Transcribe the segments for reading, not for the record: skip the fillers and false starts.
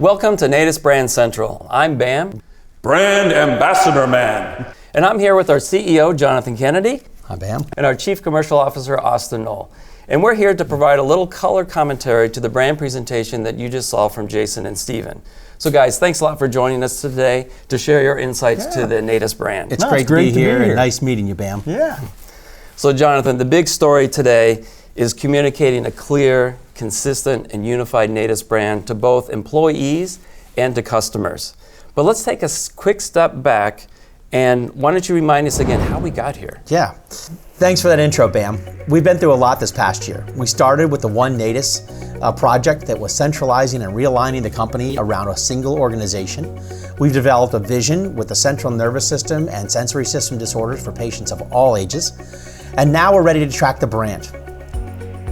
Welcome to Natus Brand Central. I'm Bam. Brand Ambassador Man. And I'm here with our CEO, Jonathan Kennedy. Hi, Bam. And our Chief Commercial Officer, Austin Knoll. And we're here to provide a little color commentary to the brand presentation that you just saw from Jason and Steven. So guys, thanks a lot for joining us today to share your insights to the Natus brand. It's great to be here and nice meeting you, Bam. Yeah. So Jonathan, the big story today is communicating a clear, consistent, and unified Natus brand to both employees and to customers. But let's take a quick step back, and why don't you remind us again how we got here? Yeah. Thanks for that intro, Bam. We've been through a lot this past year. We started with the One Natus project that was centralizing and realigning the company around a single organization. We've developed a vision with the central nervous system and sensory system disorders for patients of all ages. And now we're ready to track the brand.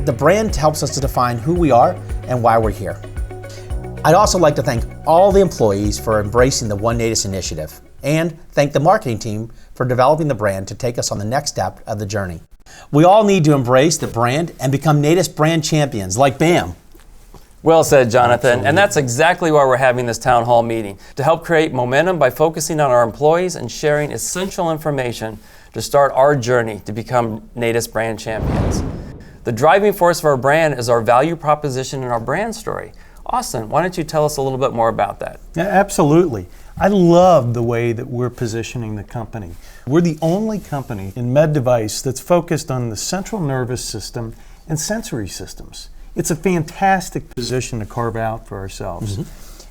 The brand helps us to define who we are and why we're here. I'd also like to thank all the employees for embracing the One Natus initiative, and thank the marketing team for developing the brand to take us on the next step of the journey. We all need to embrace the brand and become Natus brand champions like Bam. Well said, Jonathan. Absolutely. And that's exactly why we're having this town hall meeting, to help create momentum by focusing on our employees and sharing essential information to start our journey to become Natus brand champions. The driving force of our brand is our value proposition and our brand story. Austin, why don't you tell us a little bit more about that? Yeah, absolutely. I love the way that we're positioning the company. We're the only company in med device that's focused on the central nervous system and sensory systems. It's a fantastic position to carve out for ourselves.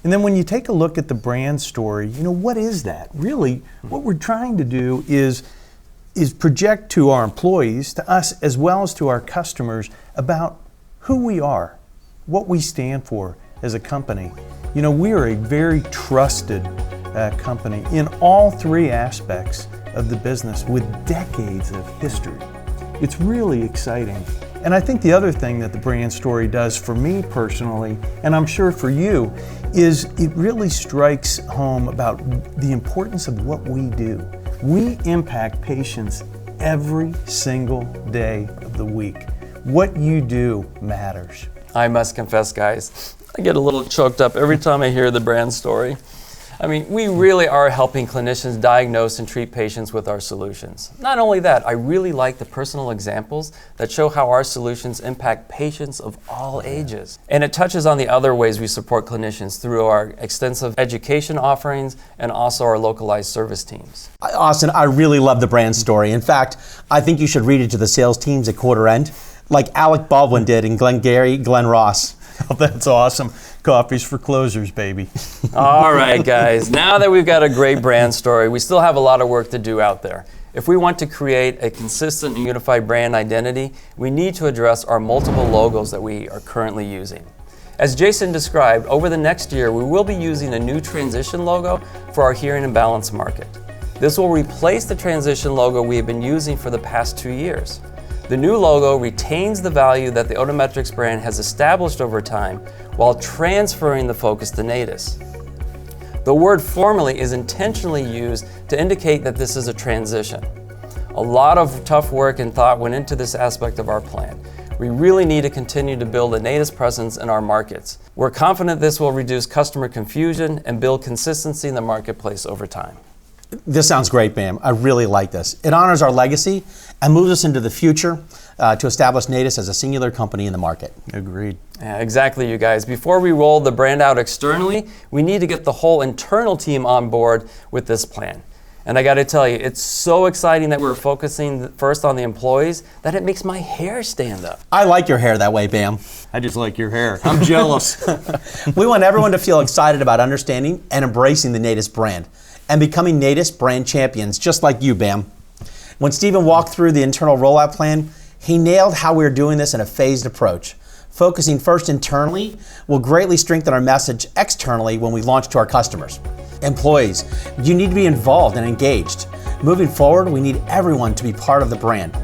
And then when you take a look at the brand story, what is that? Really, what we're trying to do is project to our employees, to us, as well as to our customers about who we are, what we stand for as a company. We are a very trusted company in all three aspects of the business with decades of history. It's really exciting. And I think the other thing that the brand story does for me personally, and I'm sure for you, is it really strikes home about the importance of what we do. We impact patients every single day of the week. What you do matters. I must confess, guys, I get a little choked up every time I hear the brand story. I mean, we really are helping clinicians diagnose and treat patients with our solutions. Not only that, I really like the personal examples that show how our solutions impact patients of all ages. And it touches on the other ways we support clinicians through our extensive education offerings and also our localized service teams. Austin, I really love the brand story. In fact, I think you should read it to the sales teams at quarter end, like Alec Baldwin did in Glengarry Glen Ross. Oh, that's awesome. Coffee's for closers, baby. All right, guys. Now that we've got a great brand story, we still have a lot of work to do out there. If we want to create a consistent and unified brand identity, we need to address our multiple logos that we are currently using. As Jason described, over the next year, we will be using a new transition logo for our hearing and balance market. This will replace the transition logo we have been using for the past 2 years. The new logo retains the value that the Otometrics brand has established over time while transferring the focus to Natus. The word formally is intentionally used to indicate that this is a transition. A lot of tough work and thought went into this aspect of our plan. We really need to continue to build a Natus presence in our markets. We're confident this will reduce customer confusion and build consistency in the marketplace over time. This sounds great, Bam. I really like this. It honors our legacy and moves us into the future to establish Natus as a singular company in the market. Agreed. Yeah, exactly, you guys. Before we roll the brand out externally, we need to get the whole internal team on board with this plan. And I got to tell you, it's so exciting that we're focusing first on the employees that it makes my hair stand up. I like your hair that way, Bam. I just like your hair. I'm jealous. We want everyone to feel excited about understanding and embracing the Natus brand and becoming Natus brand champions, just like you, Bam. When Steven walked through the internal rollout plan, he nailed how we're doing this in a phased approach. Focusing first internally will greatly strengthen our message externally when we launch to our customers. Employees, you need to be involved and engaged. Moving forward, we need everyone to be part of the brand.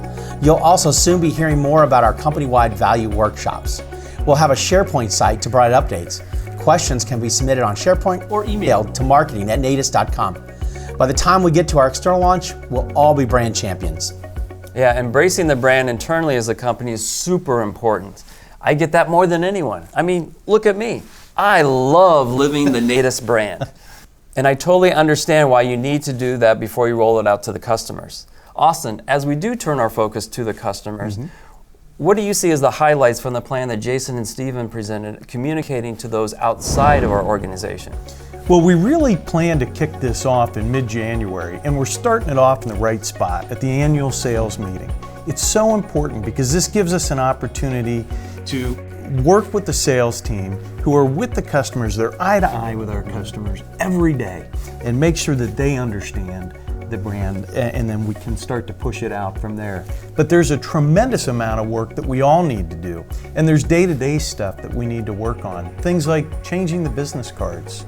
You'll also soon be hearing more about our company-wide value workshops. We'll have a SharePoint site to provide updates. Questions can be submitted on SharePoint or emailed to marketing@natus.com. By the time we get to our external launch, we'll all be brand champions. Yeah, embracing the brand internally as a company is super important. I get that more than anyone. I mean, look at me. I love living the Natus brand. And I totally understand why you need to do that before you roll it out to the customers. Austin, as we do turn our focus to the customers, what do you see as the highlights from the plan that Jason and Stephen presented, communicating to those outside of our organization? Well, we really plan to kick this off in mid-January, and we're starting it off in the right spot at the annual sales meeting. It's so important because this gives us an opportunity to work with the sales team who are with the customers, they're eye to eye with our customers every day, and make sure that they understand the brand, and then we can start to push it out from there. But there's a tremendous amount of work that we all need to do, and there's day-to-day stuff that we need to work on. Things like changing the business cards,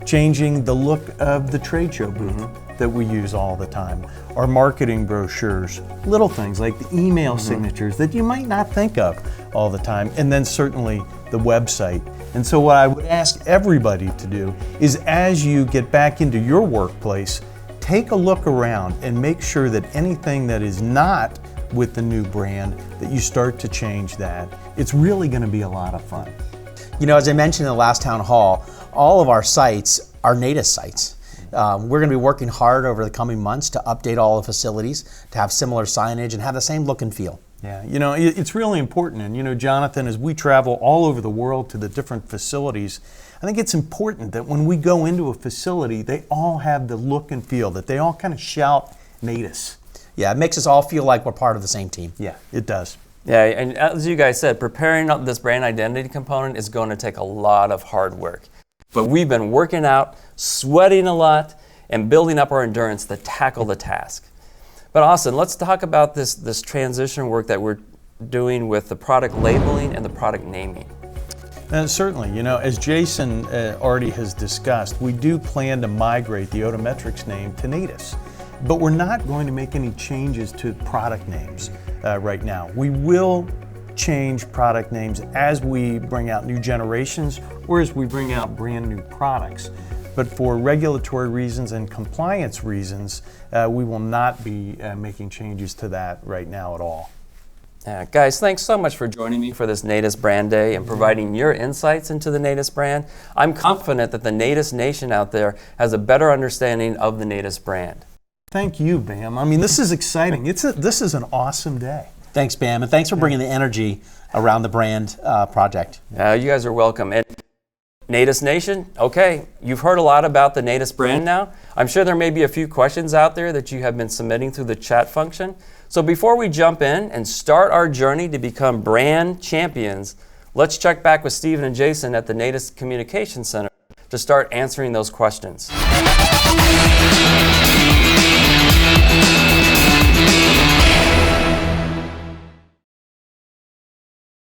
changing the look of the trade show booth that we use all the time, our marketing brochures, little things like the email signatures that you might not think of all the time, and then certainly the website. And so what I would ask everybody to do is, as you get back into your workplace, take a look around and make sure that anything that is not with the new brand, that you start to change that. It's really going to be a lot of fun. You know, as I mentioned in the last town hall, all of our sites are Natus sites. We're going to be working hard over the coming months to update all the facilities, to have similar signage and have the same look and feel. Yeah, you know, it's really important. And, you know, Jonathan, as we travel all over the world to the different facilities, I think it's important that when we go into a facility, they all have the look and feel, that they all kind of shout Natus. Yeah, it makes us all feel like we're part of the same team. Yeah, it does. Yeah, and as you guys said, preparing up this brand identity component is going to take a lot of hard work. But we've been working out, sweating a lot, and building up our endurance to tackle the task. But Austin, let's talk about this transition work that we're doing with the product labeling and the product naming. Certainly, you know, as Jason already has discussed, we do plan to migrate the Odometrics name to Natus, but we're not going to make any changes to product names right now. We will change product names as we bring out new generations or as we bring out brand new products. But for regulatory reasons and compliance reasons, we will not be making changes to that right now at all. Guys, thanks so much for joining me for this Natus Brand Day and providing your insights into the Natus brand. I'm confident that the Natus Nation out there has a better understanding of the Natus brand. Thank you, Bam. I mean, this is exciting. This is an awesome day. Thanks, Bam, and thanks for bringing the energy around the brand project. You guys are welcome. And Natus Nation, okay, you've heard a lot about the Natus brand now. I'm sure there may be a few questions out there that you have been submitting through the chat function. So before we jump in and start our journey to become brand champions, let's check back with Stephen and Jason at the Natus Communication Center to start answering those questions.